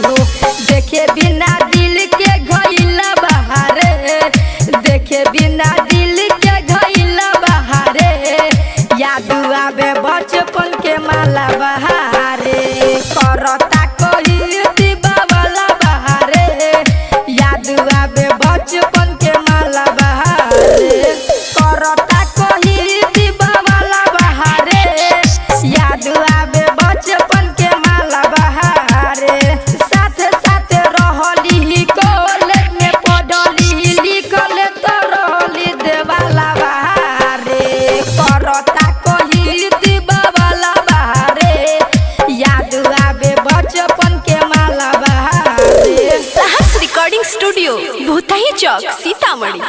हो। देखे बिना दिल के घइला बहारे, देखे बिना दिल के घइला बहारे, याद आवे बचपन के माला बहारे। करता कोई दीवाला बहारे, याद आवे बचपन के माला बहारे। करता कोई दीवाला बहारे, याद आवे बचपन के माला बहारे। साथे साथे रहली कॉलेज में पढ़ली लिखले तो रहली देवाला बहारे। करता कोई दीवाला बहारे, याद आवे बचपन के माला बहारे। साहस रिकॉर्डिंग स्टूडियो भूतही चौक सीतामढ़ी।